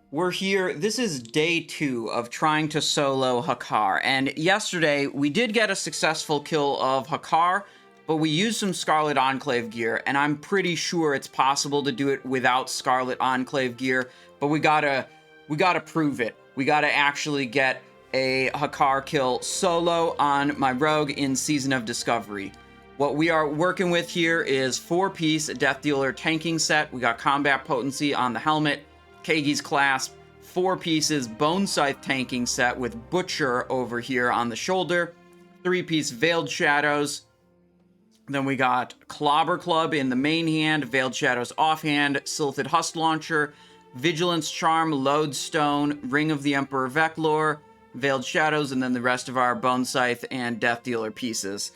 We're here. This is day 2 of trying to solo Hakkar, and yesterday we did get a successful kill of Hakkar, but we used some Scarlet Enclave gear, and I'm pretty sure it's possible to do it without Scarlet Enclave gear, but we gotta prove it. We gotta actually get a Hakkar kill solo on my rogue in Season of Discovery. What we are working with here is 4-piece Death Dealer tanking set. We got combat potency on the helmet, Kagi's clasp, 4 pieces Bone Scythe tanking set with Butcher over here on the shoulder, 3-piece Veiled Shadows. Then we got Clobber Club in the main hand, Veiled Shadows offhand, Silted Husk Launcher, Vigilance Charm, Lodestone, Ring of the Emperor Veclor, Veiled Shadows, and then the rest of our Bone Scythe and Death Dealer pieces.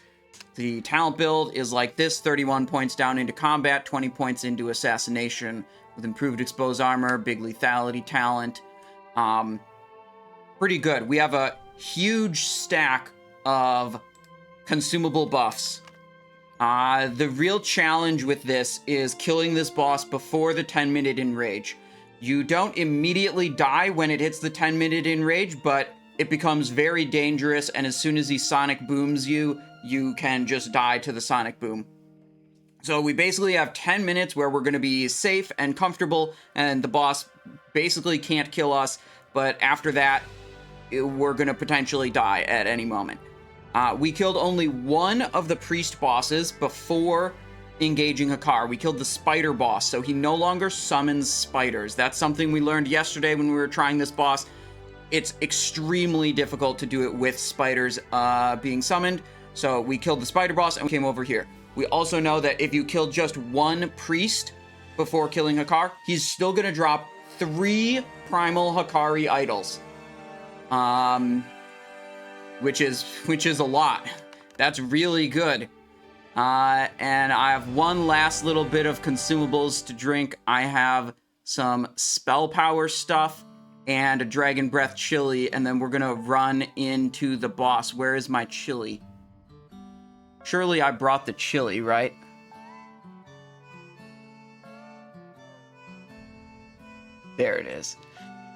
The talent build is like this: 31 points down into combat, 20 points into assassination, with improved exposed armor, big lethality talent. Pretty good. We have a huge stack of consumable buffs. The real challenge with this is killing this boss before the 10-minute enrage. You don't immediately die when it hits the 10-minute enrage, but it becomes very dangerous, and as soon as he sonic booms you, you can just die to the sonic boom. So we basically have 10 minutes where we're going to be safe and comfortable, and the boss basically can't kill us, but after that, we're going to potentially die at any moment. We killed only one of the priest bosses before engaging Hakkar. We killed the spider boss, so he no longer summons spiders. That's something we learned yesterday when we were trying this boss. It's extremely difficult to do it with spiders being summoned, so we killed the spider boss and we came over here. We also know that if you kill just one priest before killing Hakkar, he's still going to drop 3 primal HAKKARI idols. Which is a lot. That's really good. And I have one last little bit of consumables to drink. I have some spell power stuff and a dragon breath chili, and then we're going to run into the boss. Where is my chili? Surely I brought the chili, right? There it is.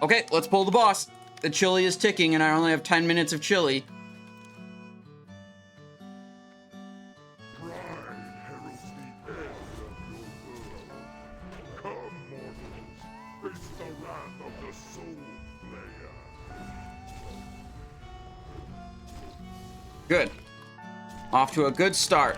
Okay, let's pull the boss. The chili is ticking, and I only have 10 minutes of chili. Good. Off to a good start.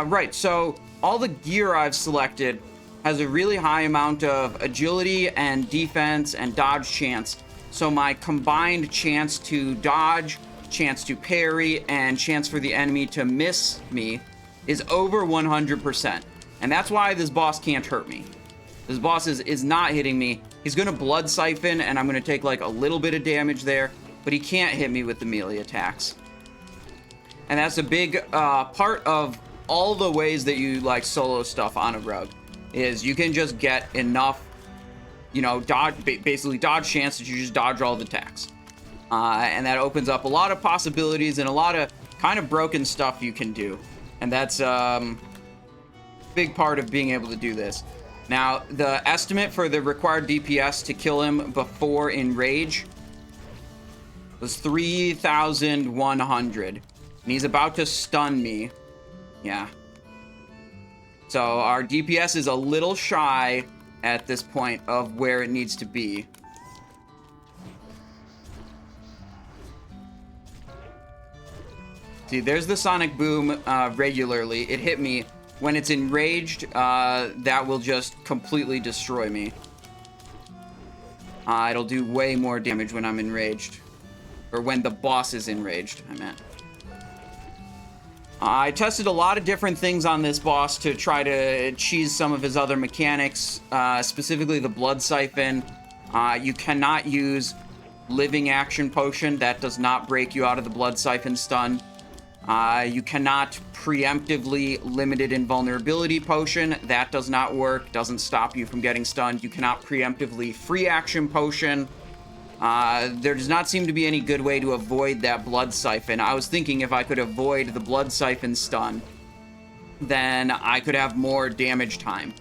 Right, so all the gear I've selected has a really high amount of agility and defense and dodge chance. So my combined chance to dodge, chance to parry, and chance for the enemy to miss me is over 100%. And that's why this boss can't hurt me. This boss is not hitting me. He's going to blood siphon, and I'm going to take like a little bit of damage there, but he can't hit me with the melee attacks. And that's a big part of all the ways that you like solo stuff on a rogue, is you can just get enough, you know, basically dodge chance that you just dodge all the attacks. And that opens up a lot of possibilities and a lot of kind of broken stuff you can do. And that's a big part of being able to do this. Now, the estimate for the required DPS to kill him before Enrage was 3,100. And he's about to stun me. Yeah. So our DPS is a little shy at this point of where it needs to be. See, there's the sonic boom regularly. It hit me. When it's enraged, that will just completely destroy me. It'll do way more damage when I'm enraged. Or when the boss is enraged, I meant. I tested a lot of different things on this boss to try to cheese some of his other mechanics, specifically the blood siphon. You cannot use living action potion. That does not break you out of the blood siphon stun. You cannot preemptively limited invulnerability potion. That does not work. Doesn't stop you from getting stunned. You cannot preemptively free action potion. There does not seem to be any good way to avoid that blood siphon. I was thinking if I could avoid the blood siphon stun, then I could have more damage time,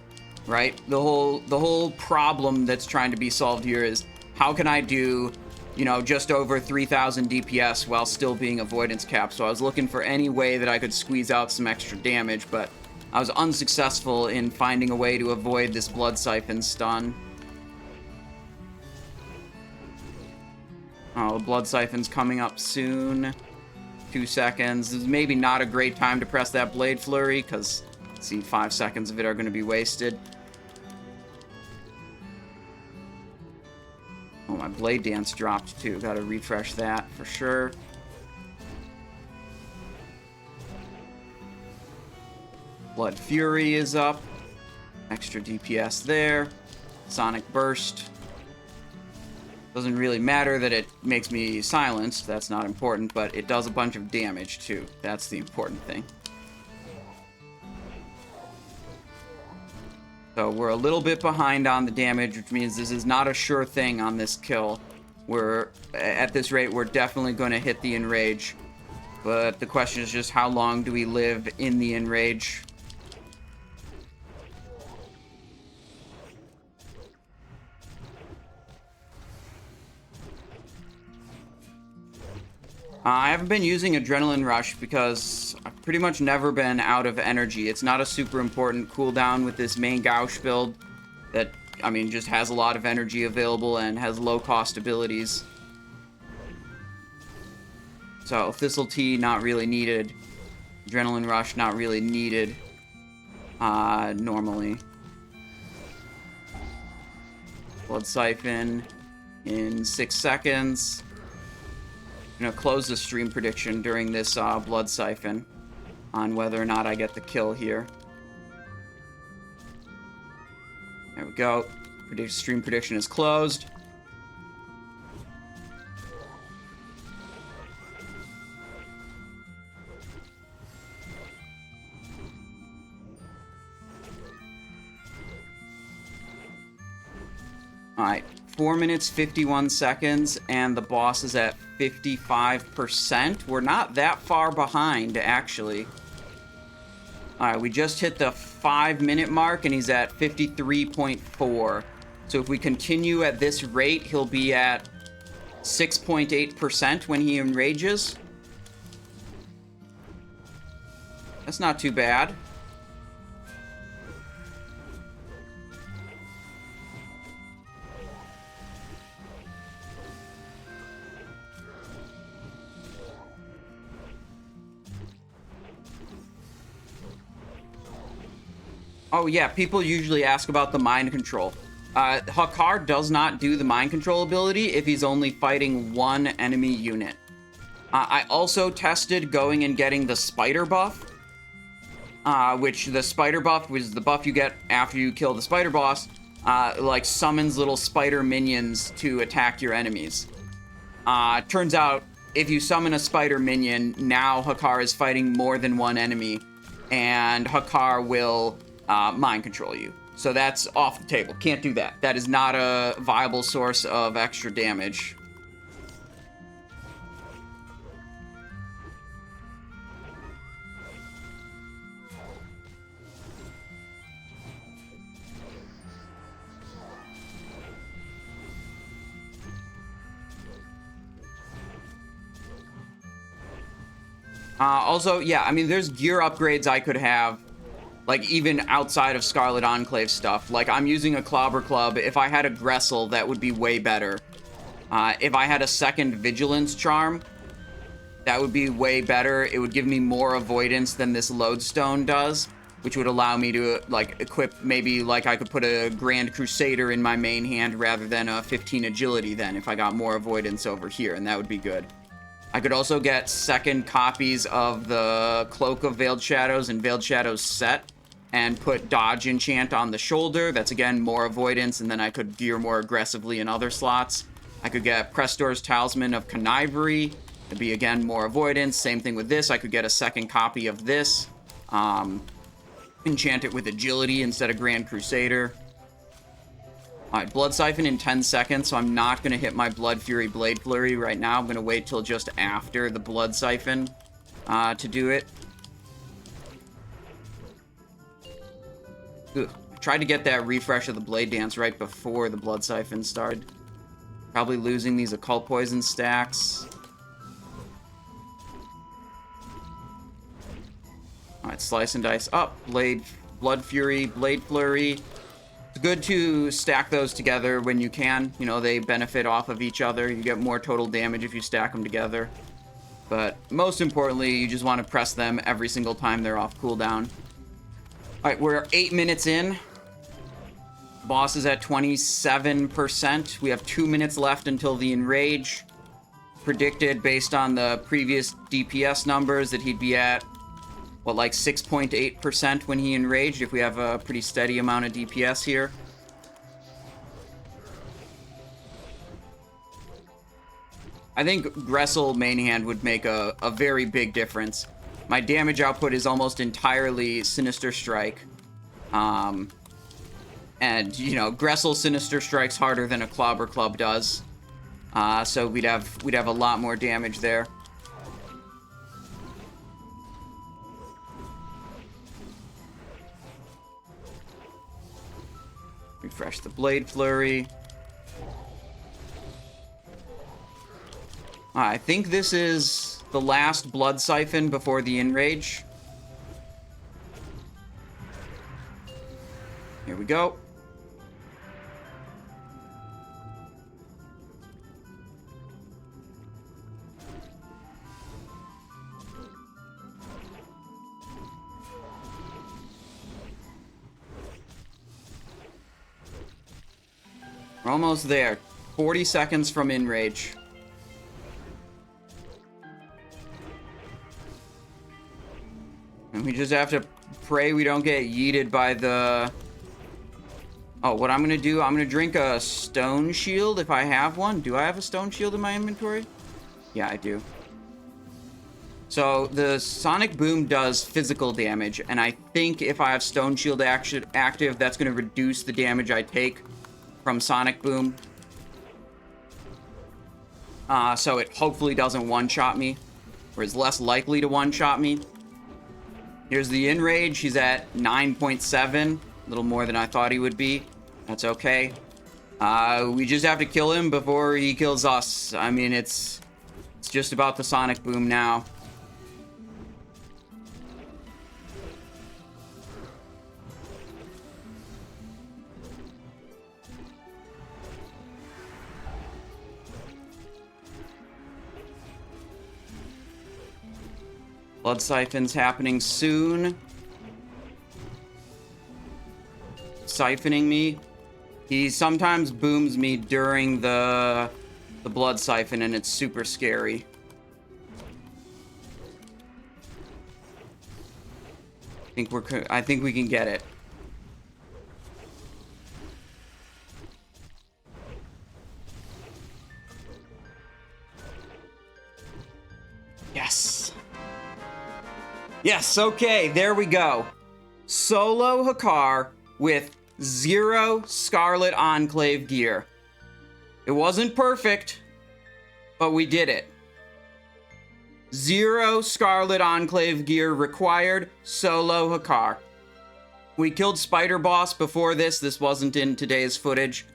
right? The whole problem that's trying to be solved here is how can I do, you know, just over 3,000 DPS while still being avoidance capped. So I was looking for any way that I could squeeze out some extra damage, but I was unsuccessful in finding a way to avoid this blood siphon stun. Oh, the blood siphon's coming up soon. 2 seconds. This is maybe not a great time to press that Blade Flurry, because, see, 5 seconds of it are going to be wasted. Oh, my Blade Dance dropped, too. Gotta refresh that, for sure. Blood Fury is up. Extra DPS there. Sonic Burst. Doesn't really matter that it makes me silenced, that's not important, but it does a bunch of damage too. That's the important thing. So we're a little bit behind on the damage, which means this is not a sure thing on this kill. At this rate, we're definitely going to hit the Enrage. But the question is just how long do we live in the Enrage? I haven't been using Adrenaline Rush because I've pretty much never been out of energy. It's not a super important cooldown with this main Gauche build that, I mean, just has a lot of energy available and has low-cost abilities. So, Thistle Tea, not really needed. Adrenaline Rush, not really needed normally. Blood Siphon in 6 seconds. I'm going to close the stream prediction during this Blood Siphon on whether or not I get the kill here. There we go. Stream prediction is closed. Alright, 4 minutes, 51 seconds, and the boss is at 55%. We're not that far behind, actually. Alright, we just hit the 5-minute mark, and he's at 53.4. So if we continue at this rate, he'll be at 6.8% when he enrages. That's not too bad. Oh yeah, people usually ask about the mind control. Hakkar does not do the mind control ability if he's only fighting one enemy unit. I also tested going and getting the spider buff, which the spider buff was the buff you get after you kill the spider boss, like summons little spider minions to attack your enemies. Turns out, if you summon a spider minion, now Hakkar is fighting more than one enemy, and Hakkar will mind control you. So that's off the table. Can't do that. That is not a viable source of extra damage. Also, yeah, I mean, there's gear upgrades I could have, like, even outside of Scarlet Enclave stuff. Like, I'm using a Clobber Club. If I had a Gressel, that would be way better. If I had a second Vigilance Charm, that would be way better. It would give me more avoidance than this Lodestone does, which would allow me to, like, equip, maybe, like, I could put a Grand Crusader in my main hand rather than a 15 Agility then, if I got more avoidance over here, and that would be good. I could also get second copies of the Cloak of Veiled Shadows and Veiled Shadows set and put Dodge Enchant on the shoulder. That's, again, more avoidance, and then I could gear more aggressively in other slots. I could get Prestor's Talisman of Connivery It'd be, again, more avoidance. Same thing with this. I could get a second copy of this. Enchant it with Agility instead of Grand Crusader. Alright, Blood Siphon in 10 seconds, so I'm not going to hit my Blood Fury Blade Flurry right now. I'm going to wait till just after the Blood Siphon to do it. Ugh. I tried to get that refresh of the Blade Dance right before the Blood Siphon started. Probably losing these Occult Poison stacks. Alright, Slice and Dice up. Blood Fury, Blade Flurry. It's good to stack those together when you can. You know, they benefit off of each other. You get more total damage if you stack them together. But most importantly, you just want to press them every single time they're off cooldown. Alright, we're 8 minutes in. Boss is at 27%. We have 2 minutes left until the Enrage. Predicted based on the previous DPS numbers that he'd be at, what, like 6.8% when he Enraged, if we have a pretty steady amount of DPS here. I think Gressel main hand would make a very big difference. My damage output is almost entirely Sinister Strike. And, you know, Gressel Sinister Strike's harder than a Clobber Club does. So we'd have a lot more damage there. Refresh the Blade Flurry. I think this is the last Blood Siphon before the Enrage. Here we go. We're almost there. 40 seconds from Enrage. And we just have to pray we don't get yeeted by the... Oh, what I'm going to do, I'm going to drink a Stone Shield if I have one. Do I have a Stone Shield in my inventory? Yeah, I do. So, the Sonic Boom does physical damage, and I think if I have Stone Shield active, that's going to reduce the damage I take from Sonic Boom. So it hopefully doesn't one-shot me, or is less likely to one-shot me. Here's the Enrage. He's at 9.7, a little more than I thought he would be. That's okay. We just have to kill him before he kills us. I mean, it's just about the Sonic Boom now. Blood Siphon's happening soon. Siphoning me. He sometimes booms me during the Blood Siphon, and it's super scary. I think we can get it. Yes. Yes, okay, there we go. Solo Hakkar with 0 Scarlet Enclave gear. It wasn't perfect, but we did it. 0 Scarlet Enclave gear required, solo Hakkar. We killed Spider Boss before this. This wasn't in today's footage.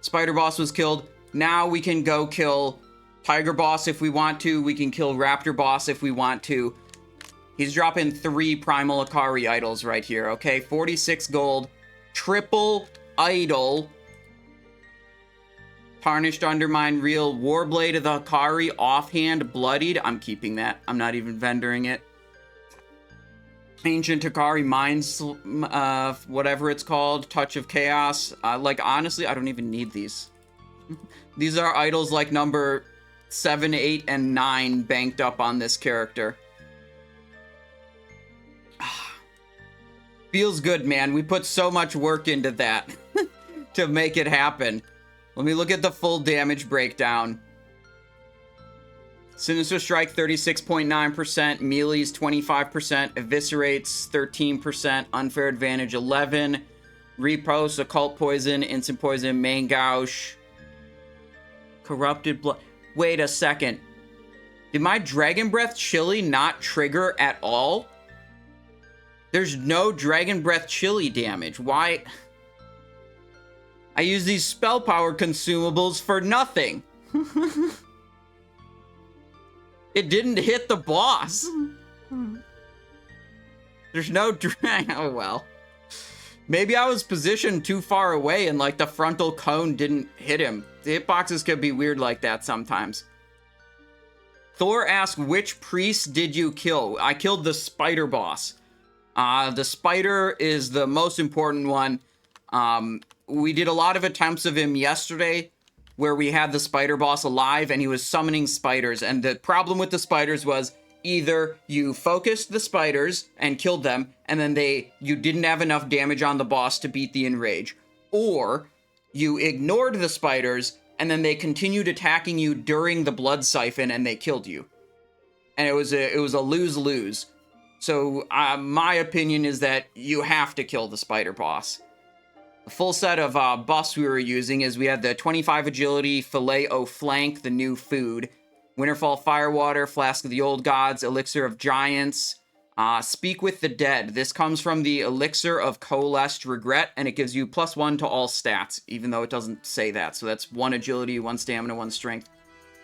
Spider Boss was killed. Now we can go kill Tiger Boss if we want to. We can kill Raptor Boss if we want to. He's dropping 3 Primal HAKKARI idols right here, okay? 46 gold. Triple idol. Tarnished Undermine Reel. Warblade of the HAKKARI. Offhand Bloodied. I'm keeping that. I'm not even vendoring it. Ancient HAKKARI Minds, whatever it's called. Touch of Chaos. Like, honestly, I don't even need these. These are idols like number 7, 8, and 9 banked up on this character. Feels good, man. We put so much work into that to make it happen. Let me look at the full damage breakdown. Sinister Strike 36.9%, Melee's 25%, Eviscerates 13%, Unfair Advantage 11%, Repost, Occult Poison, Instant Poison, Main Gouge, Corrupted Blood. Wait a second. Did my Dragon Breath Chili not trigger at all? There's no Dragon Breath Chili damage. Why? I use these spell power consumables for nothing. It didn't hit the boss. There's no oh well. Maybe I was positioned too far away and like the frontal cone didn't hit him. The hitboxes could be weird like that sometimes. Thor asked, which priest did you kill? I killed the spider boss. The spider is the most important one. We did a lot of attempts of him yesterday where we had the spider boss alive and he was summoning spiders. And the problem with the spiders was either you focused the spiders and killed them and then you didn't have enough damage on the boss to beat the Enrage, or you ignored the spiders and then they continued attacking you during the blood siphon and they killed you. And it was a lose-lose. So my opinion is that you have to kill the spider boss. The full set of buffs we were using is we had the 25 agility, Filet O Flank, the new food, Winterfall Firewater, Flask of the Old Gods, Elixir of Giants, Speak with the Dead. This comes from the Elixir of Coalesced Regret, and it gives you +1 to all stats, even though it doesn't say that. So that's 1 agility, 1 stamina, 1 strength.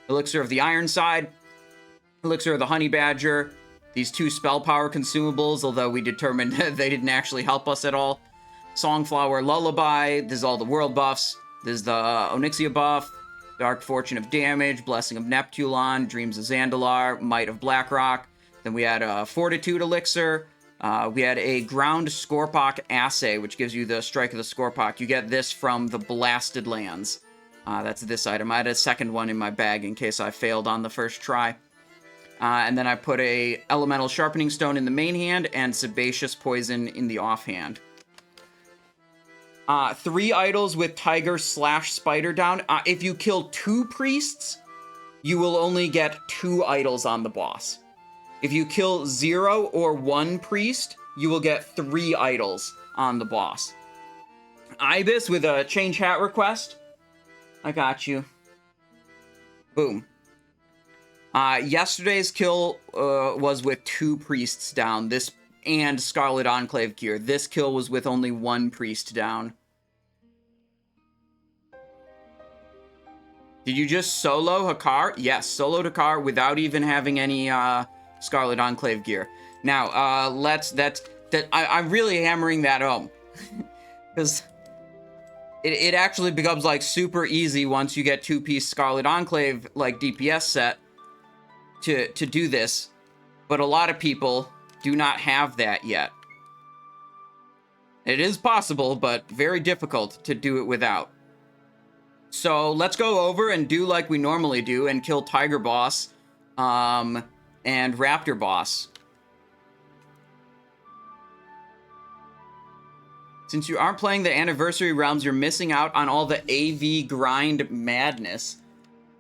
Elixir of the Ironside, Elixir of the Honey Badger, these 2 spell power consumables, although we determined they didn't actually help us at all. Songflower Lullaby, this is all the world buffs. This is the Onyxia buff, Dark Fortune of Damage, Blessing of Neptulon, Dreams of Zandalar, Might of Blackrock. Then we had a Fortitude Elixir. We had a Ground Scorpok Assay, which gives you the Strike of the Scorpok. You get this from the Blasted Lands. That's this item. I had a second one in my bag in case I failed on the first try. And then I put a Elemental Sharpening Stone in the main hand and Sebaceous Poison in the offhand. 3 idols with Tiger / Spider down. If you kill 2 priests, you will only get 2 idols on the boss. If you kill 0 or 1 priest, you will get 3 idols on the boss. Ibis with a change hat request. I got you. Boom. Yesterday's kill was with 2 priests down. This and Scarlet Enclave gear. This kill was with only 1 priest down. Did you just solo Hakkar? Yes, soloed Hakkar without even having any Scarlet Enclave gear. Now, I'm really hammering that home. Because it actually becomes like super easy once you get 2-piece Scarlet Enclave like DPS set to do this. But a lot of people do not have that yet. It is possible, but very difficult to do it without. So let's go over and do like we normally do and kill Tiger Boss and Raptor Boss. Since you aren't playing the Anniversary Realms, you're missing out on all the AV grind madness.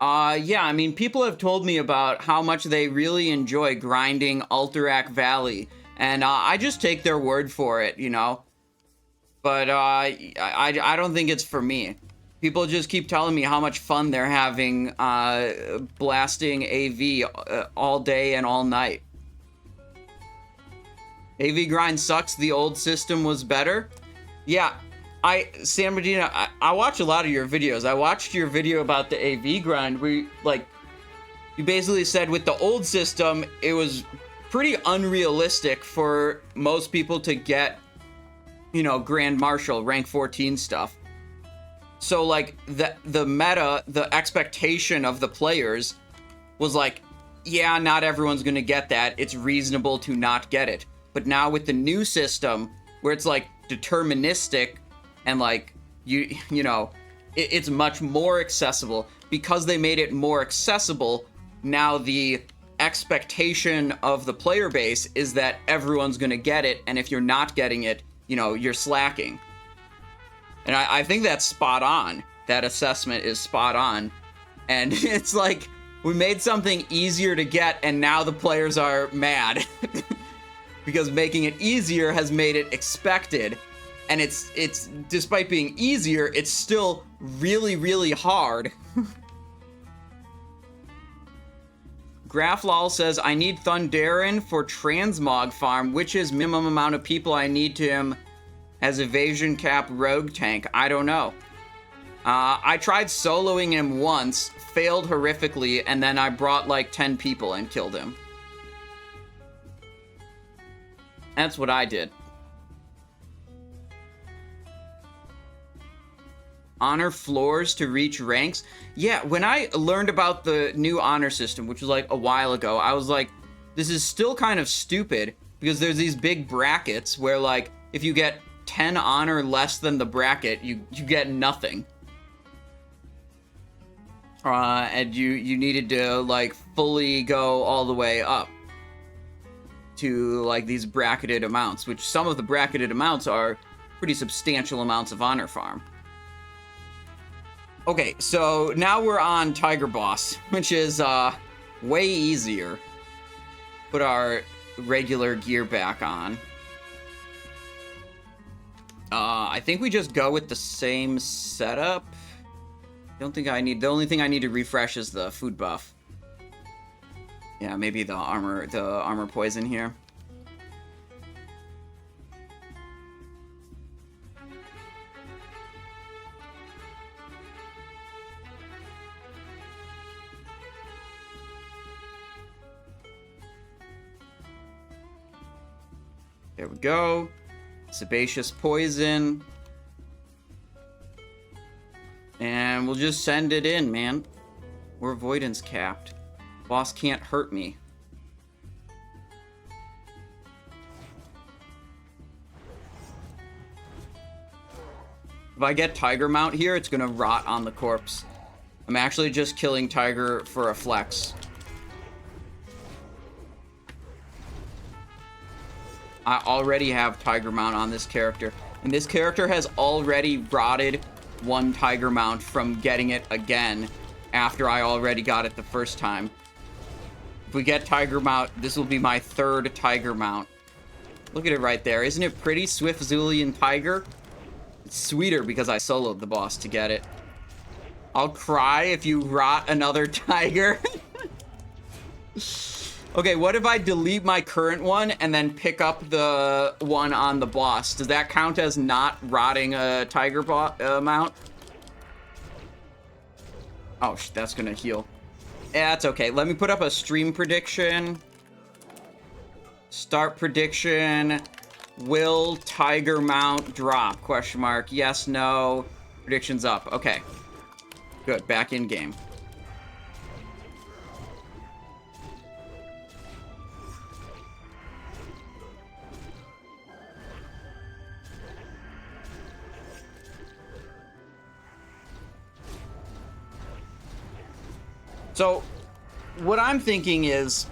Yeah, I mean, people have told me about how much they really enjoy grinding Alterac Valley, and I just take their word for it, you know? But I don't think it's for me. People just keep telling me how much fun they're having blasting AV all day and all night. AV grind sucks, the old system was better. Yeah, San Medina, I watch a lot of your videos. I watched your video about the AV grind where you basically said with the old system, it was pretty unrealistic for most people to get, you know, Grand Marshal, rank 14 stuff. So, like, the meta, the expectation of the players was like, yeah, not everyone's gonna get that. It's reasonable to not get it. But now with the new system, where it's, like, deterministic, and, like, you know, it's much more accessible. Because they made it more accessible, now the expectation of the player base is that everyone's gonna get it, and if you're not getting it, you know, you're slacking. And I think that's spot on. That assessment is spot on. And it's like, We made something easier to get, and now the players are mad. Because making it easier has made it expected. And it's despite being easier, it's still really, really hard. Graflol says, I need Thundarin for Transmog farm, which is minimum amount of people I need to him as evasion cap rogue tank. I don't know. I tried soloing him once, failed horrifically, and then I brought like 10 people and killed him. That's what I did. Honor floors to reach ranks. Yeah, when I learned about the new honor system, which was like a while ago, I was like, this is still kind of stupid because there's these big brackets where like if you get 10 honor less than the bracket, you get nothing. And you needed to like fully go all the way up to like these bracketed amounts, which some of the bracketed amounts are pretty substantial amounts of honor farm. Okay, so now we're on Tiger Boss, which is way easier. Put our regular gear back on. I think we just go with the same setup. Don't think I need, the only thing I need to refresh is the food buff. Yeah, maybe the armor poison here. There we go. Sebaceous poison. And we'll just send it in, man. We're avoidance capped. Boss can't hurt me. If I get Tiger Mount here, it's gonna rot on the corpse. I'm actually just killing Tiger for a flex. I already have Tiger Mount on this character. And this character has already rotted one Tiger Mount from getting it again after I already got it the first time. If we get Tiger Mount, this will be my third Tiger Mount. Look at it right there. Isn't it pretty? Swift Zulian Tiger? It's sweeter because I soloed the boss to get it. I'll cry if you rot another tiger. Okay, what if I delete my current one and then pick up the one on the boss? Does that count as not rotting a tiger mount? Oh, that's gonna heal. Yeah, that's okay. Let me put up a stream prediction. Start prediction. Will tiger mount drop? Question mark. Yes, no. Prediction's up. Okay. Good. Back in game. So, what I'm thinking is,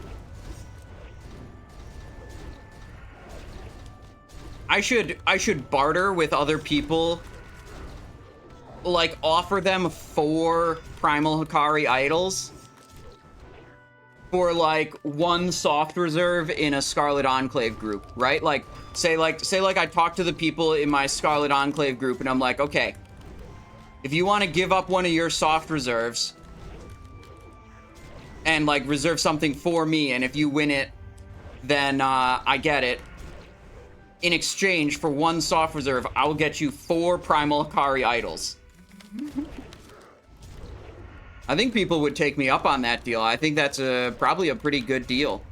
I should barter with other people, like offer them 4 Primal Hakkari idols for like 1 soft reserve in a Scarlet Enclave group, right? Like say I talk to the people in my Scarlet Enclave group and I'm like, okay, if you want to give up one of your soft reserves and like reserve something for me, and if you win it, then I get it. In exchange for 1 soft reserve, I will get you 4 Primal Hakkari idols. I think people would take me up on that deal. I think that's probably a pretty good deal.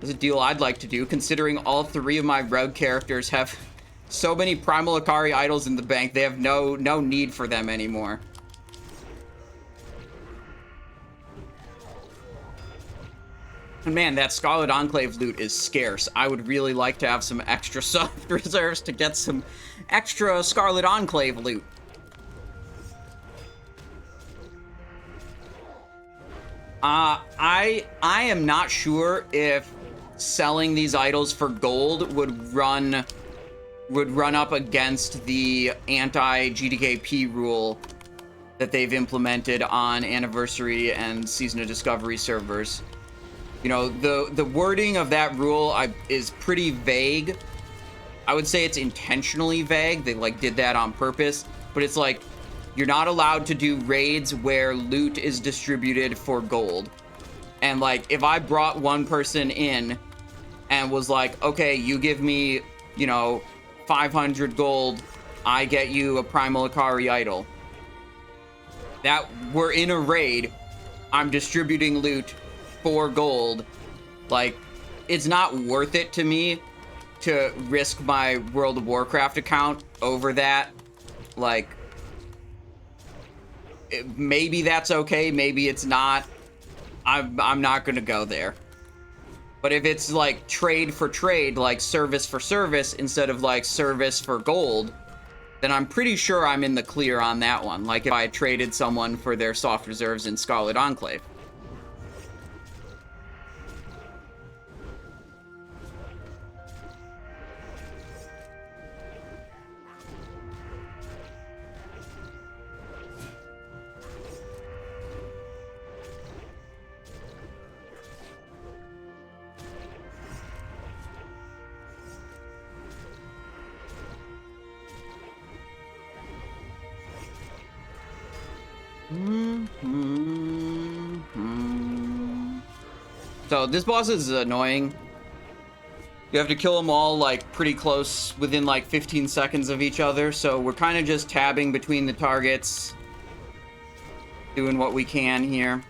It's a deal I'd like to do, considering all 3 of my rogue characters have so many Primal Hakkari idols in the bank, they have no need for them anymore. And man, that Scarlet Enclave loot is scarce. I would really like to have some extra soft reserves to get some extra Scarlet Enclave loot. I am not sure if selling these idols for gold would run up against the anti-GDKP rule that they've implemented on Anniversary and Season of Discovery servers. You know, the wording of that rule is pretty vague. I would say it's intentionally vague. They, like, did that on purpose. But it's like, you're not allowed to do raids where loot is distributed for gold. And, like, if I brought one person in and was like, okay, you give me, you know, 500 gold, I get you a Primal HAKKARI idol. That we're in a raid, I'm distributing loot for gold. Like, it's not worth it to me to risk my World of Warcraft account over that. Like, maybe that's okay, maybe it's not. I'm not gonna go there. But if it's like trade for trade, like service for service, instead of like service for gold, then I'm pretty sure I'm in the clear on that one. Like if I traded someone for their soft reserves in Scarlet Enclave. So this boss is annoying. You have to kill them all like pretty close, within like 15 seconds of each other. So we're kind of just tabbing between the targets, doing what we can here.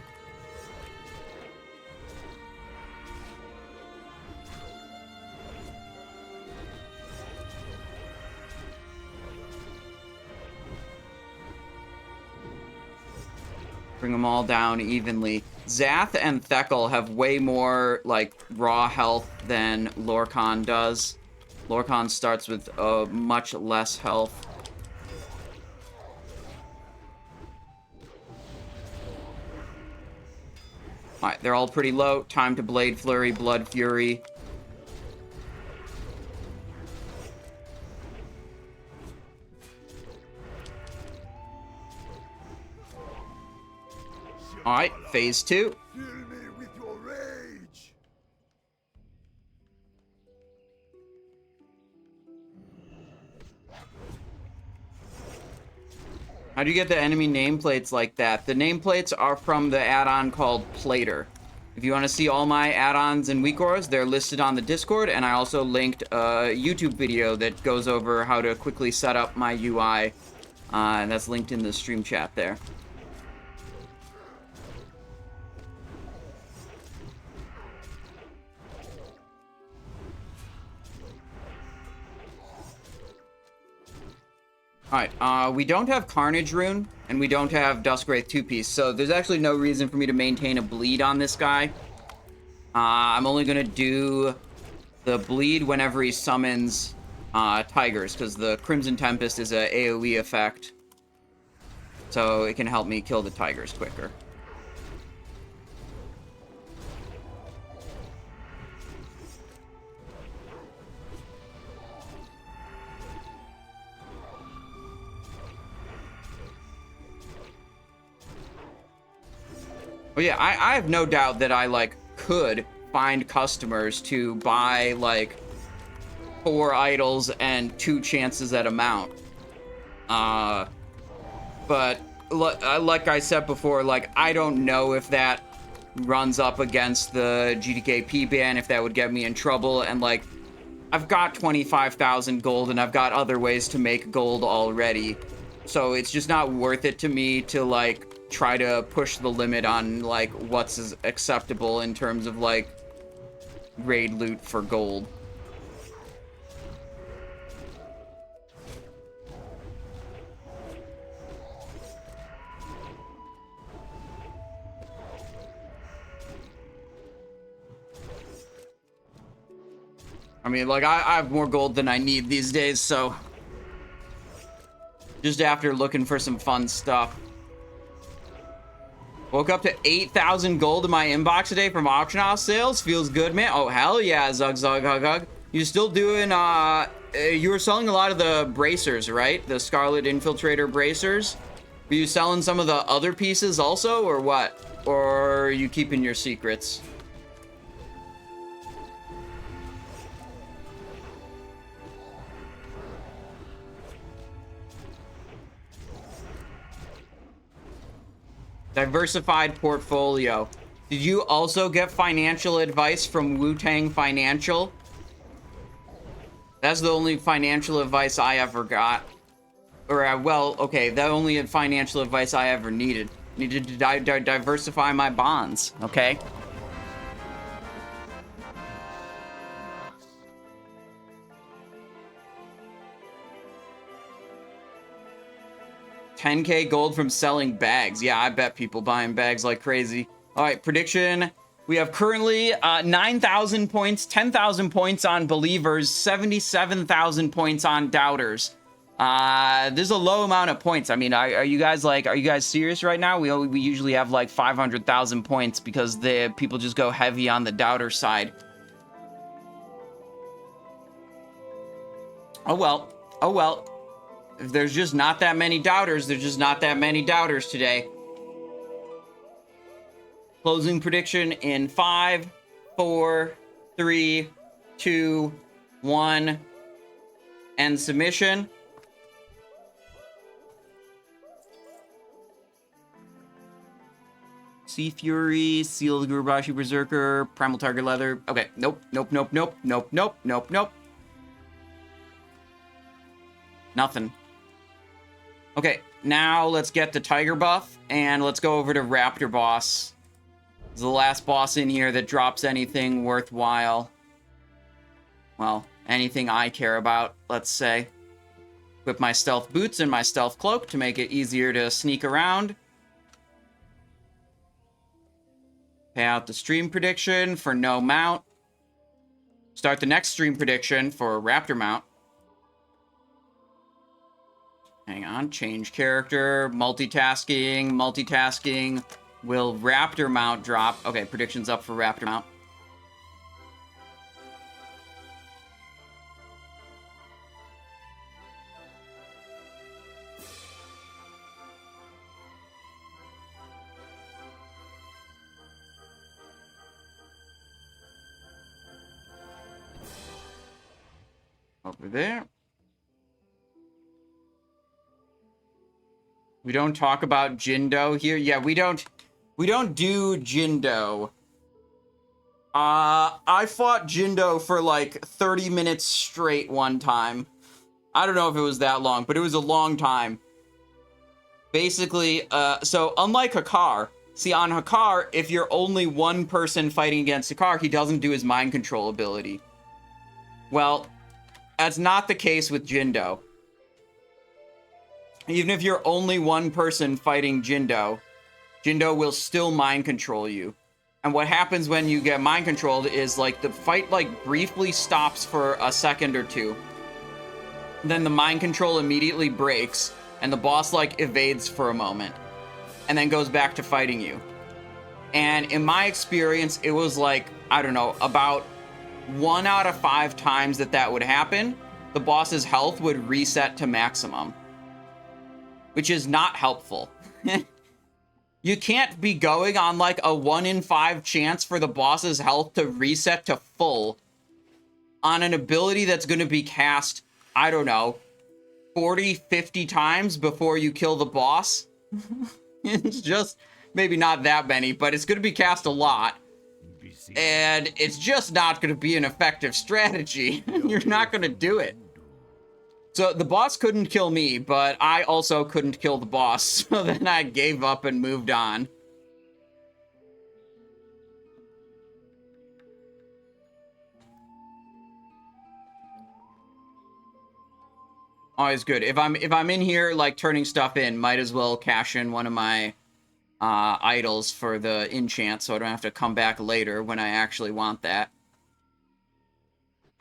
Bring them all down evenly. Zath and Thekkel have way more, like, raw health than Lorcan does. Lorcan starts with much less health. Alright, they're all pretty low. Time to Blade Flurry, Blood Fury. Alright, phase 2. Fill me with your rage. How do you get the enemy nameplates like that? The nameplates are from the add-on called Plater. If you want to see all my add-ons and weak auras, they're listed on the Discord, and I also linked a YouTube video that goes over how to quickly set up my UI, and that's linked in the stream chat there. Alright, we don't have Carnage Rune, and we don't have Duskwraith 2-piece, so there's actually no reason for me to maintain a bleed on this guy. I'm only gonna do the bleed whenever he summons tigers, because the Crimson Tempest is a AoE effect, so it can help me kill the tigers quicker. Oh yeah, I have no doubt that I, like, could find customers to buy, like, 4 idols and 2 chances at a mount. But, like I said before, like, I don't know if that runs up against the GTKP ban, if that would get me in trouble, and, like, I've got 25,000 gold, and I've got other ways to make gold already. So it's just not worth it to me to, like, try to push the limit on, like, what's acceptable in terms of, like, raid loot for gold. I mean, like, I have more gold than I need these days, so just after looking for some fun stuff. Woke up to 8,000 gold in my inbox today from auction house sales. Feels good, man. Oh, hell yeah, Zug Zug Hug Hug. You still doing, you were selling a lot of the bracers, right? The Scarlet Infiltrator bracers. Are you selling some of the other pieces also, or what? Or are you keeping your secrets? Diversified portfolio. Did you also get financial advice from Wu-Tang Financial? That's the only financial advice I ever got. Or, well, okay, the only financial advice I ever needed. Needed to diversify my bonds, okay? $10K gold from selling bags. Yeah, I bet people buying bags like crazy. All right, prediction. We have currently 9,000 points, 10,000 points on believers, 77,000 points on doubters. There's a low amount of points. I mean, are you guys serious right now? We usually have like 500,000 points because the people just go heavy on the doubter side. Oh well. Oh well. If there's just not that many doubters, there's just not that many doubters today. Closing prediction in 5, 4, 3, 2, 1. End submission. Sea Fury, Seal Gurubashi Berserker, Primal Target Leather. Okay, nope, nope, nope, nope, nope, nope, nope, nope. Nothing. Okay, now let's get the Tiger buff, and let's go over to Raptor boss. It's the last boss in here that drops anything worthwhile. Well, anything I care about, let's say. Equip my stealth boots and my stealth cloak to make it easier to sneak around. Pay out the stream prediction for no mount. Start the next stream prediction for Raptor mount. Hang on, change character, multitasking. Will Raptor mount drop? Okay, predictions up for Raptor mount. Over there. We don't talk about Jindo here. Yeah, we don't do Jindo. I fought Jindo for like 30 minutes straight one time. I don't know if it was that long, but it was a long time. Basically, so unlike Hakkar, see on Hakkar, if you're only one person fighting against Hakkar, he doesn't do his mind control ability. Well, that's not the case with Jindo. Even if you're only one person fighting Jindo, Jindo will still mind control you. And what happens when you get mind controlled is like the fight like briefly stops for a second or two. Then the mind control immediately breaks and the boss like evades for a moment and then goes back to fighting you. And in my experience, it was like, I don't know, about 1 out of 5 times that would happen, the boss's health would reset to maximum. Which is not helpful. You can't be going on like a 1 in 5 chance for the boss's health to reset to full on an ability that's going to be cast, I don't know, 40, 50 times before you kill the boss. It's just, maybe not that many, but it's going to be cast a lot. And it's just not going to be an effective strategy. You're not going to do it. So the boss couldn't kill me, but I also couldn't kill the boss. So then I gave up and moved on. Always good. If I'm in here like turning stuff in, might as well cash in one of my idols for the enchant, so I don't have to come back later when I actually want that.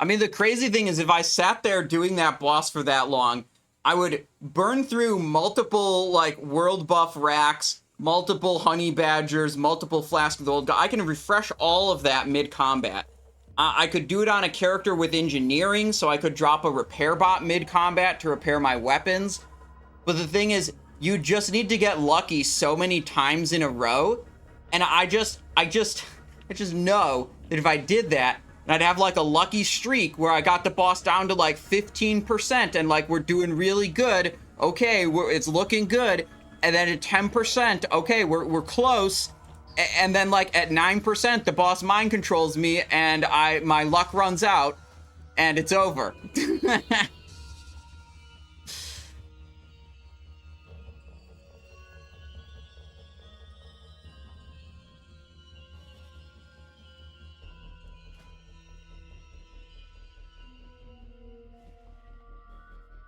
I mean, the crazy thing is if I sat there doing that boss for that long, I would burn through multiple, like, world buff racks, multiple honey badgers, multiple flask of the old guy. I can refresh all of that mid-combat. I could do it on a character with engineering, so I could drop a repair bot mid-combat to repair my weapons. But the thing is, you just need to get lucky so many times in a row. And I just know that if I did that, and I'd have like a lucky streak where I got the boss down to like 15% and like we're doing really good. Okay, it's looking good. And then at 10%, okay, we're close. And then like at 9%, the boss mind controls me and my luck runs out and it's over.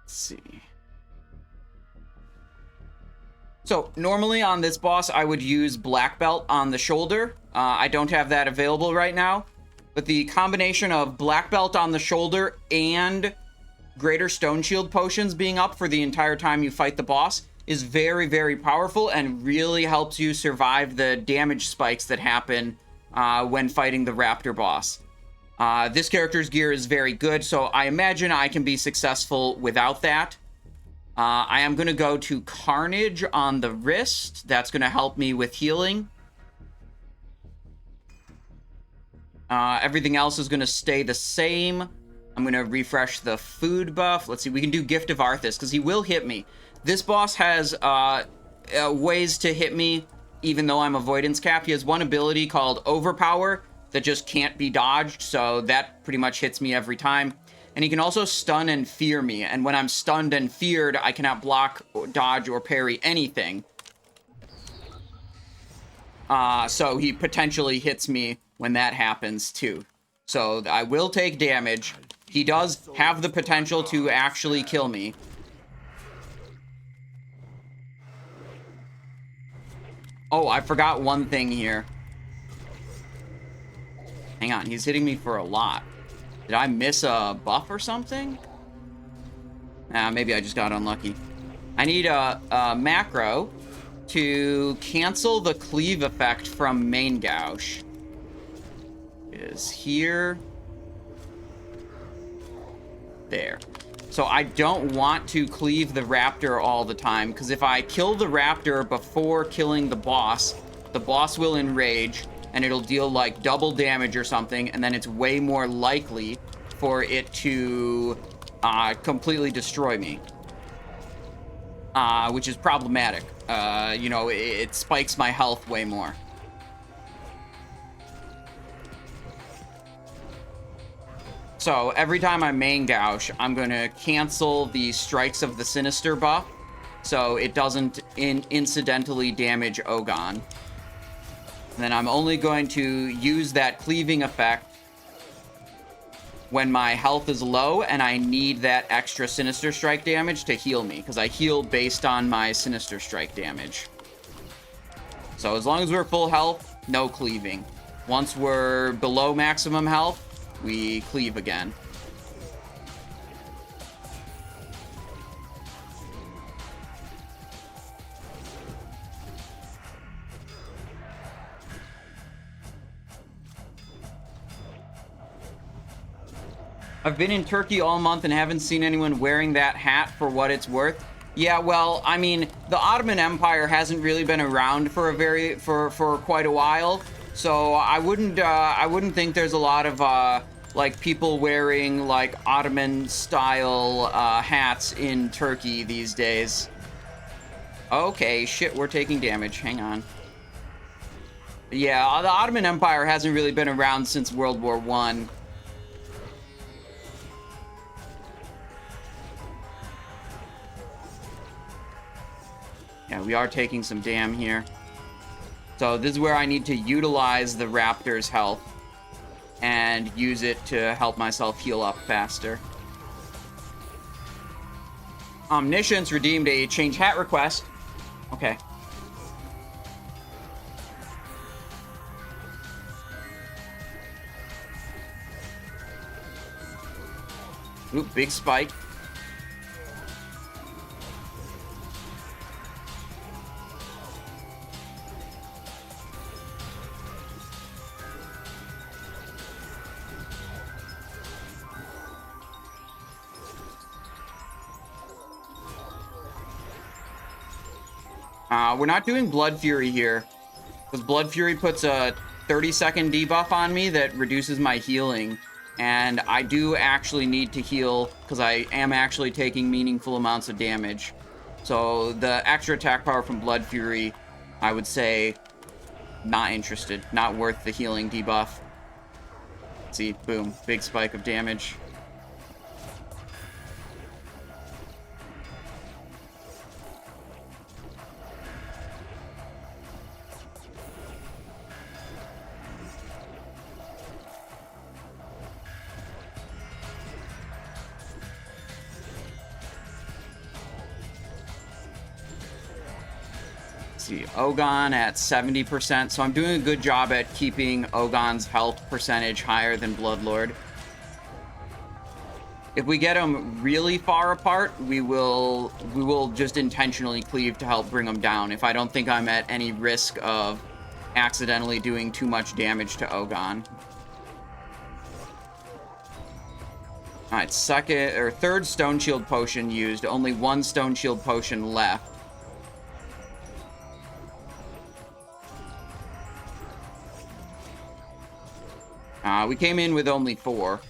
Let's see. So normally on this boss, I would use Black Belt on the shoulder. I don't have that available right now, but the combination of Black Belt on the shoulder and Greater Stone Shield potions being up for the entire time you fight the boss is very, very powerful and really helps you survive the damage spikes that happen when fighting the Raptor boss. This character's gear is very good, so I imagine I can be successful without that. I am going to go to Carnage on the wrist. That's going to help me with healing. Everything else is going to stay the same. I'm going to refresh the food buff. Let's see, we can do Gift of Arthas, because he will hit me. This boss has ways to hit me, even though I'm avoidance capped. He has one ability called Overpower that just can't be dodged, so that pretty much hits me every time. And he can also stun and fear me, and when I'm stunned and feared, I cannot block, dodge, or parry anything. So he potentially hits me when that happens, too. So I will take damage. He does have the potential to actually kill me. Oh, I forgot one thing here. Hang on, he's hitting me for a lot. Did I miss a buff or something? Maybe I just got unlucky. I need a macro to cancel the cleave effect from main gouge. Is here. There. So I don't want to cleave the Raptor all the time, because if I kill the Raptor before killing the boss will enrage, and it'll deal like double damage or something, and then it's way more likely for it to completely destroy me. Which is problematic. You know, it spikes my health way more. So every time I main gouge, I'm going to cancel the Strikes of the Sinister buff, so it doesn't incidentally damage Ogon. And then I'm only going to use that cleaving effect when my health is low and I need that extra Sinister Strike damage to heal me, because I heal based on my Sinister Strike damage. So as long as we're full health, no cleaving. Once we're below maximum health, we cleave again. I've been in Turkey all month and haven't seen anyone wearing that hat for what it's worth. Yeah, well, I mean, the Ottoman Empire hasn't really been around for for quite a while, so I wouldn't think there's a lot of like people wearing like Ottoman style hats in Turkey these days. Okay, shit, we're taking damage. Hang on. Yeah, the Ottoman Empire hasn't really been around since World War I. Yeah, we are taking some damn here. So this is where I need to utilize the Raptor's health and use it to help myself heal up faster. Omniscience redeemed a change hat request. Okay. Ooh, big spike. We're not doing Blood Fury here, because Blood Fury puts a 30-second debuff on me that reduces my healing, and I do actually need to heal because I am actually taking meaningful amounts of damage. So the extra attack power from Blood Fury, I would say, not interested. Not worth the healing debuff. See, boom, big spike of damage. See, Ogon at 70%, so I'm doing a good job at keeping Ogon's health percentage higher than Bloodlord. If we get them really far apart, we will just intentionally cleave to help bring them down if I don't think I'm at any risk of accidentally doing too much damage to Ogon. Alright, third Stone Shield potion used, only one Stone Shield potion left. We came in with only 4,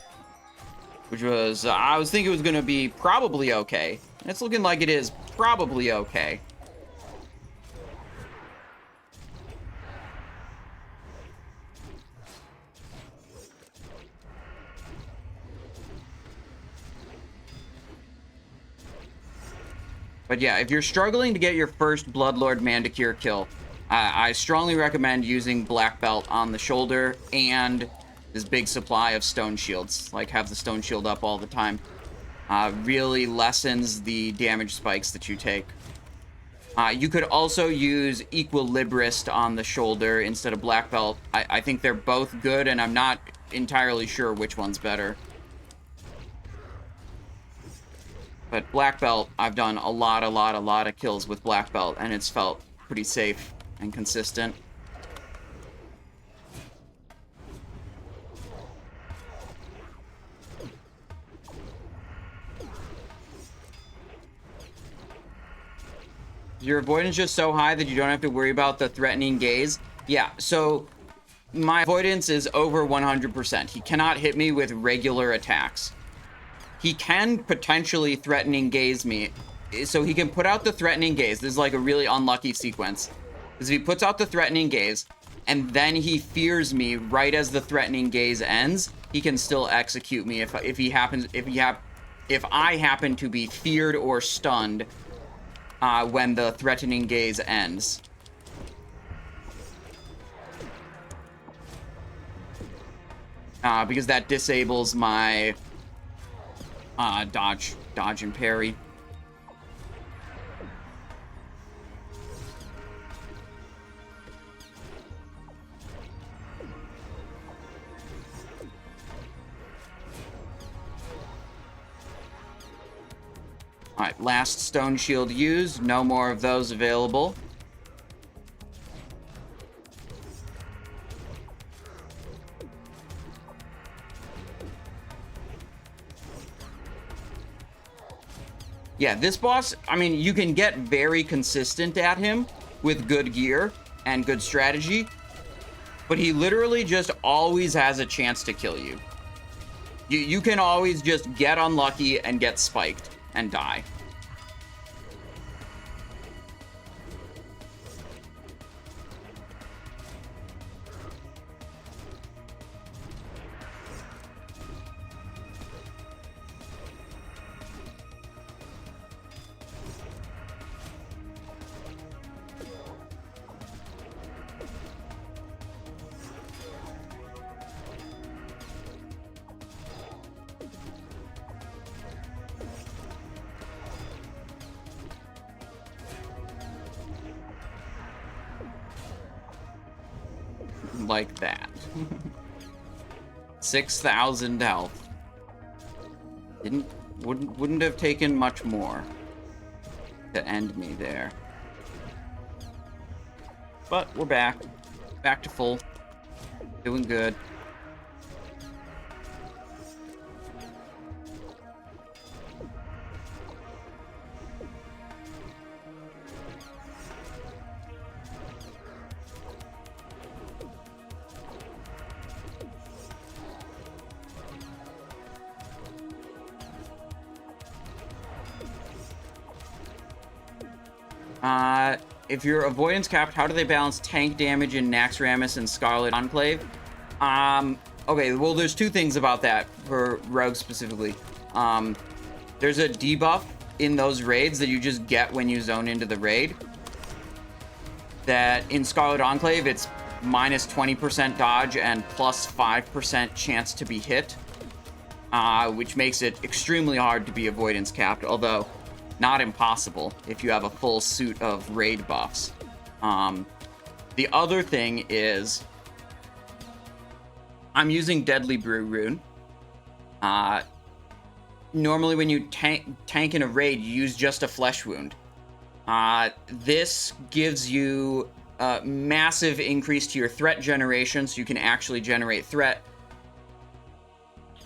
which was, I was thinking it was going to be probably okay. It's looking like it is probably okay. But yeah, if you're struggling to get your first Bloodlord Mandakir kill, I strongly recommend using Black Belt on the shoulder and this big supply of Stone Shields. Like, have the Stone Shield up all the time. Really lessens the damage spikes that you take. You could also use Equilibrist on the shoulder instead of Black Belt. I think they're both good, and I'm not entirely sure which one's better. But Black Belt, I've done a lot of kills with Black Belt, and it's felt pretty safe and consistent. Your avoidance just so high that you don't have to worry about the threatening gaze? Yeah, so my avoidance is over 100%. He cannot hit me with regular attacks. He can potentially threatening gaze me. So he can put out the threatening gaze. This is like a really unlucky sequence. Because if he puts out the threatening gaze, and then he fears me right as the threatening gaze ends, he can still execute me if I happen to be feared or stunned when the threatening gaze ends. Because that disables my dodge and parry. Alright, last Stone Shield used. No more of those available. Yeah, this boss, I mean, you can get very consistent at him with good gear and good strategy, but he literally just always has a chance to kill you. You can always just get unlucky and get spiked and die. Like that. 6,000 health. Wouldn't have taken much more to end me there. But we're back. Back to full. Doing good. If you're avoidance capped, how do they balance tank damage in Naxxramas and Scarlet Enclave? Okay, well, there's two things about that for rogues specifically. There's a debuff in those raids that you just get when you zone into the raid. That in Scarlet Enclave, it's minus 20% dodge and plus 5% chance to be hit, which makes it extremely hard to be avoidance capped, although not impossible if you have a full suit of raid buffs. The other thing is I'm using Deadly Brew Rune. Normally when you tank in a raid, you use just a flesh wound. This gives you a massive increase to your threat generation, so you can actually generate threat.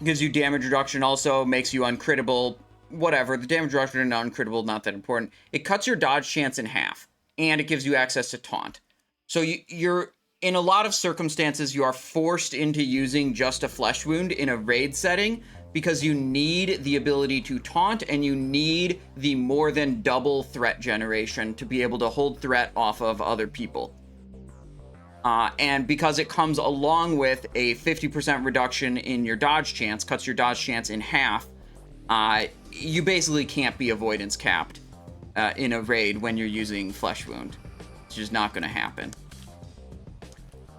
Gives you damage reduction, also makes you uncrittable. Whatever, the damage reduction and uncrittable, not that important. It cuts your dodge chance in half, and it gives you access to taunt. So you're, in a lot of circumstances, you are forced into using just a flesh wound in a raid setting, because you need the ability to taunt, and you need the more than double threat generation to be able to hold threat off of other people. And because it comes along with a 50% reduction in your dodge chance, cuts your dodge chance in half, you basically can't be avoidance capped in a raid when you're using Flesh Wound. It's just not going to happen.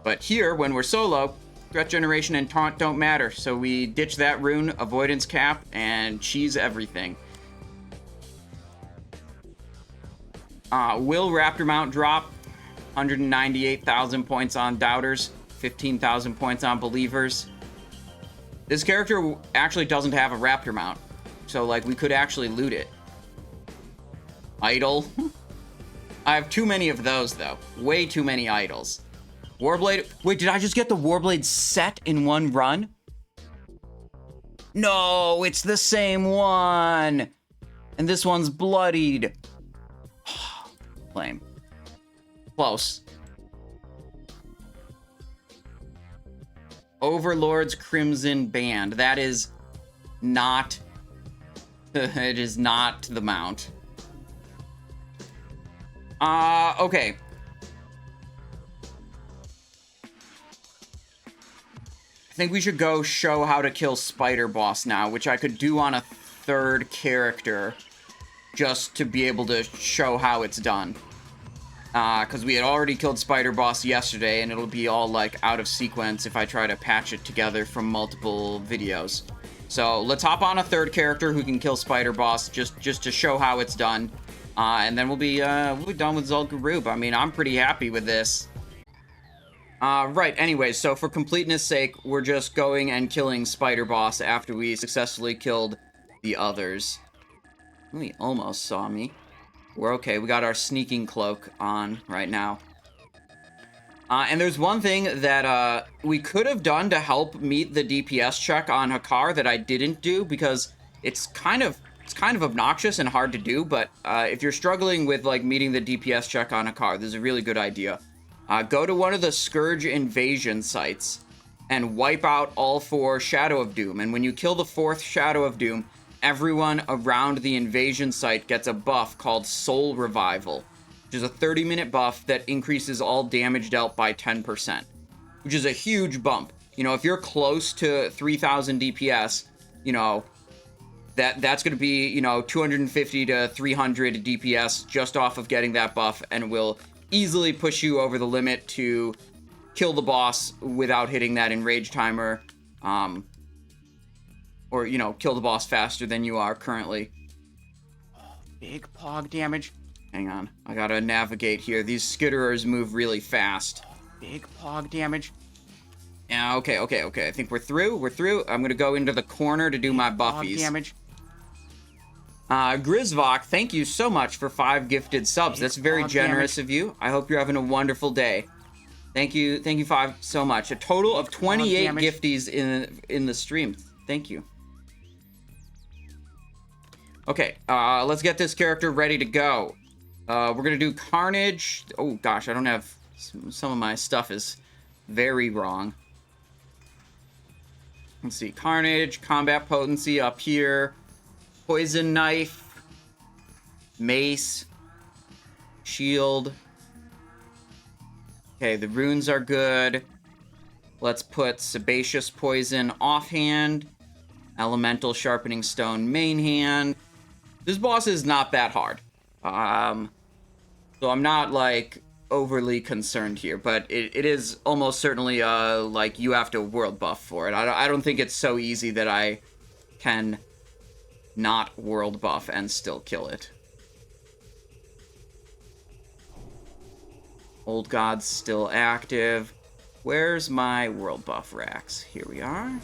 But here, when we're solo, threat generation and taunt don't matter, so we ditch that rune, avoidance cap, and cheese everything. Will Raptor mount drop? 198,000 points on Doubters, 15,000 points on Believers. This character actually doesn't have a Raptor mount, so like we could actually loot it. Idol. I have too many of those though. Way too many idols. Warblade. Wait, did I just get the Warblade set in one run? No, it's the same one. And this one's bloodied. Lame. Close. Overlord's Crimson Band. That is not... it is not the mount. Okay. I think we should go show how to kill Spider Boss now, which I could do on a third character just to be able to show how it's done. Because we had already killed Spider Boss yesterday, and it'll be all, like, out of sequence if I try to patch it together from multiple videos. So, let's hop on a third character who can kill Spider Boss, just to show how it's done. And then we'll be done with Zul'Gurub. I mean, I'm pretty happy with this. Right, anyways, so for completeness sake, we're just going and killing Spider Boss after we successfully killed the others. He almost saw me. We're okay, we got our sneaking cloak on right now. And there's one thing that we could have done to help meet the DPS check on Hakkar that I didn't do, because it's kind of obnoxious and hard to do, but if you're struggling with like meeting the DPS check on Hakkar, this is a really good idea. Go to one of the Scourge invasion sites and wipe out all 4 Shadow of Doom, and when you kill the 4th Shadow of Doom, everyone around the invasion site gets a buff called Soul Revival, which is a 30-minute buff that increases all damage dealt by 10%, which is a huge bump. You know, if you're close to 3,000 DPS, you know, that's going to be, you know, 250 to 300 DPS just off of getting that buff, and will easily push you over the limit to kill the boss without hitting that enrage timer. Or, you know, kill the boss faster than you are currently. Big pog damage. Hang on. I gotta navigate here. These skitterers move really fast. Big pog damage. Yeah, okay. I think we're through. I'm gonna go into the corner to do my buffies. Damage. Grizvok, thank you so much for 5 gifted subs. That's very generous of you. I hope you're having a wonderful day. Thank you 5 so much. A total of 28 gifties in the stream. Thank you. Okay, let's get this character ready to go. We're gonna do Carnage. Oh gosh, I don't have... Some of my stuff is very wrong. Let's see, Carnage, Combat Potency up here. Poison Knife. Mace. Shield. Okay, the runes are good. Let's put Sebaceous Poison offhand. Elemental Sharpening Stone main hand. This boss is not that hard. So I'm not, like, overly concerned here, but it is almost certainly, like, you have to world buff for it. I don't think it's so easy that I can not world buff and still kill it. Old God's still active. Where's my world buff racks? Here we are.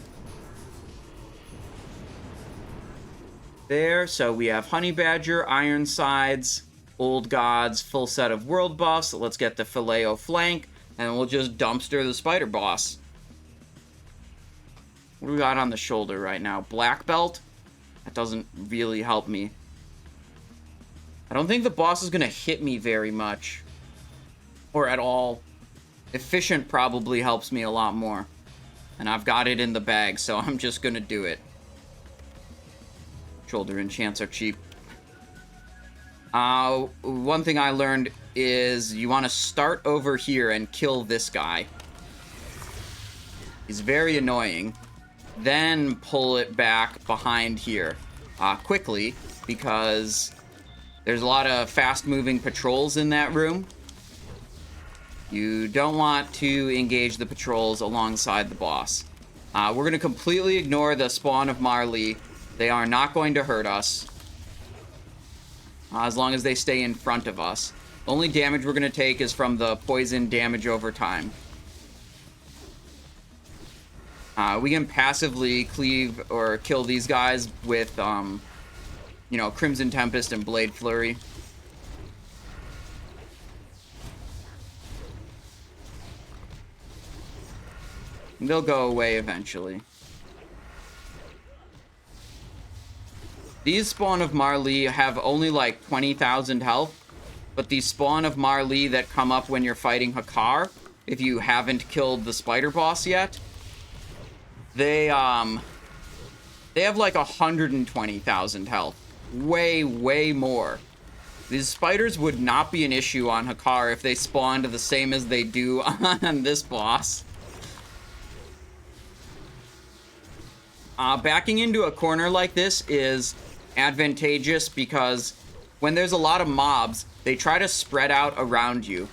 There, so we have Honey Badger, Ironsides, Old Gods, full set of world buffs. So let's get the Phileo Flank, and we'll just dumpster the Spider Boss. What do we got on the shoulder right now? Black Belt? That doesn't really help me. I don't think the boss is going to hit me very much. Or at all. Efficient probably helps me a lot more. And I've got it in the bag, so I'm just going to do it. Shoulder enchants are cheap. One thing I learned is you want to start over here and kill this guy. He's very annoying. Then pull it back behind here quickly, because there's a lot of fast-moving patrols in that room. You don't want to engage the patrols alongside the boss. We're going to completely ignore the spawn of Marley. They are not going to hurt us. As long as they stay in front of us. The only damage we're going to take is from the poison damage over time. We can passively cleave or kill these guys with, you know, Crimson Tempest and Blade Flurry. They'll go away eventually. These Spawn of Marley have only like 20,000 health, but the Spawn of Marley that come up when you're fighting Hakkar, if you haven't killed the Spider Boss yet, they have like 120,000 health. Way, way more. These spiders would not be an issue on Hakkar if they spawned the same as they do on this boss. Backing into a corner like this is advantageous because when there's a lot of mobs, they try to spread out around you.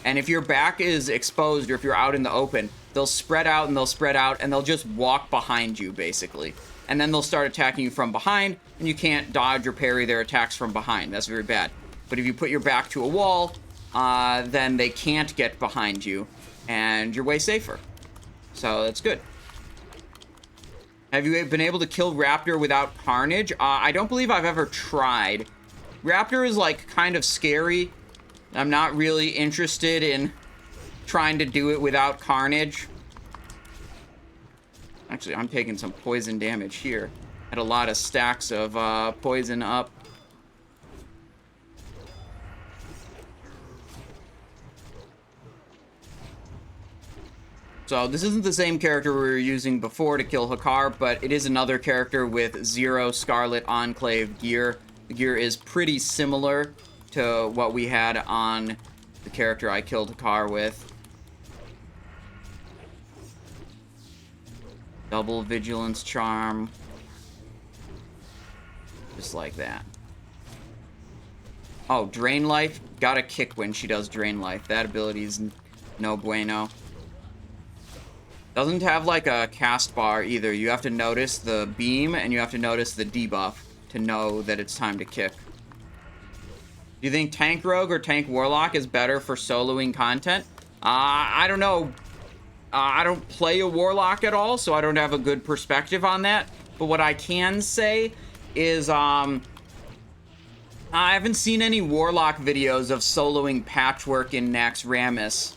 And if your back is exposed or if you're out in the open, they'll spread out and they'll spread out and they'll just walk behind you, basically. And then they'll start attacking you from behind, and you can't dodge or parry their attacks from behind. That's very bad. But if you put your back to a wall, then they can't get behind you, and you're way safer. So that's good. Have you been able to kill Raptor without Carnage? I don't believe I've ever tried. Raptor is, like, kind of scary. I'm not really interested in trying to do it without Carnage. Actually, I'm taking some poison damage here. Had a lot of stacks of poison up. So this isn't the same character we were using before to kill Hakkar, but it is another character with 0 Scarlet Enclave gear. The gear is pretty similar to what we had on the character I killed Hakkar with. Double Vigilance Charm. Just like that. Oh, Drain Life. Gotta kick when she does Drain Life. That ability is no bueno. Doesn't have like a cast bar either. You have to notice the beam and you have to notice the debuff to know that it's time to kick. Do you think Tank Rogue or Tank Warlock is better for soloing content? I don't know. I don't play a Warlock at all, so I don't have a good perspective on that. But what I can say is, I haven't seen any Warlock videos of soloing Patchwork in Naxxramas.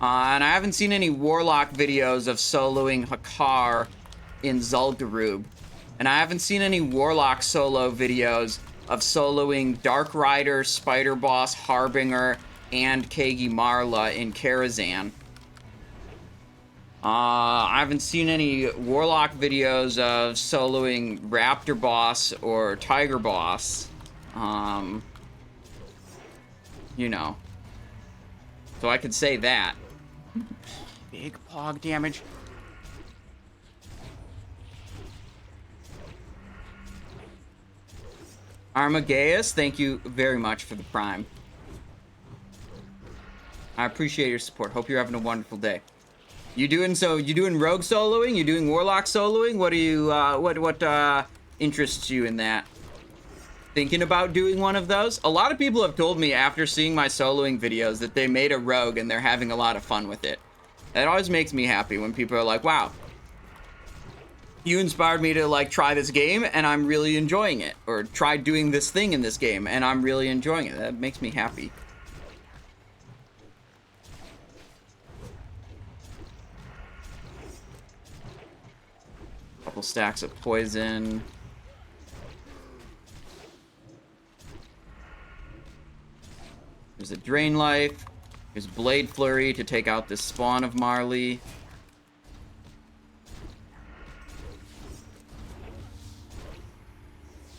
And I haven't seen any Warlock videos of soloing Hakkar in Zul'Gurub. And I haven't seen any Warlock solo videos of soloing Dark Rider, Spider Boss, Harbinger, and Kagi Marla in Karazhan. I haven't seen any Warlock videos of soloing Raptor Boss or Tiger Boss. you know. So I could say that. Big pog damage. Armageus, thank you very much for the prime. I appreciate your support. Hope you're having a wonderful day. You doing rogue soloing? You doing warlock soloing? What are you what interests you in that? Thinking about doing one of those? A lot of people have told me after seeing my soloing videos that they made a rogue and they're having a lot of fun with it. That always makes me happy when people are like, wow, you inspired me to like try this game and I'm really enjoying it, or try doing this thing in this game and I'm really enjoying it. That makes me happy. Couple stacks of poison. There's a Drain Life. There's Blade Flurry to take out this spawn of Marley.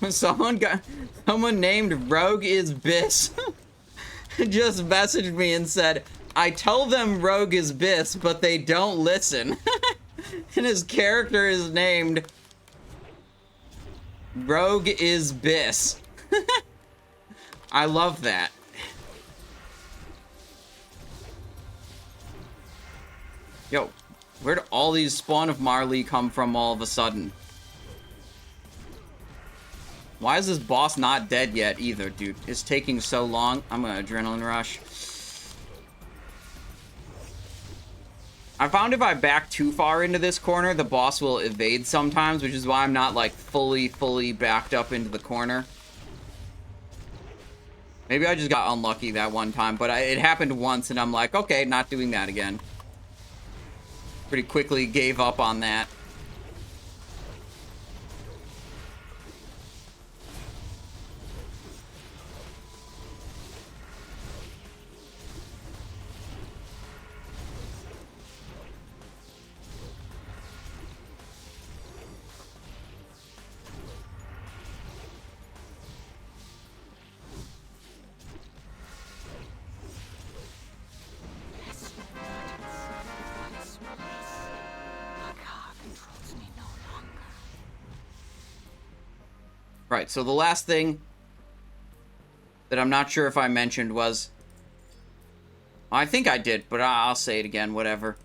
Someone named Rogue is Biss just messaged me and said, I tell them Rogue is Biss, but they don't listen. And his character is named Rogue is Biss. I love that. Yo, where'd all these spawn of Marley come from all of a sudden? Why is this boss not dead yet either, dude? It's taking so long. I'm gonna adrenaline rush. I found if I back too far into this corner, the boss will evade sometimes, which is why I'm not, like, fully backed up into the corner. Maybe I just got unlucky that one time, but it happened once, and I'm like, okay, not doing that again. Pretty quickly gave up on that. Right, so the last thing that I'm not sure if I mentioned was... I think I did, but I'll say it again, whatever.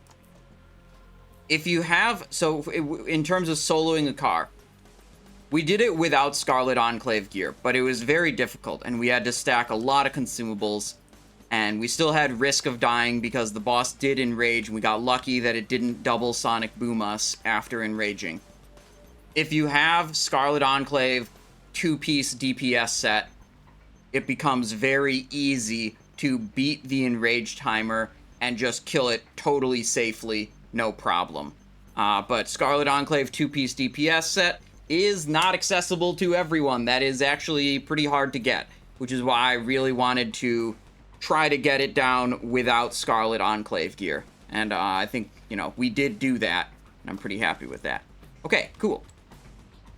If you have... So, in terms of soloing a car, we did it without Scarlet Enclave gear, but it was very difficult, and we had to stack a lot of consumables, and we still had risk of dying because the boss did enrage, and we got lucky that it didn't double sonic boom us after enraging. If you have Scarlet Enclave 2-piece DPS set, it becomes very easy to beat the enrage timer and just kill it totally safely, no problem. But Scarlet Enclave 2-piece DPS set is not accessible to everyone. That is actually pretty hard to get, which is why I really wanted to try to get it down without Scarlet Enclave gear. And I think, you know, we did do that, and I'm pretty happy with that. Okay, cool.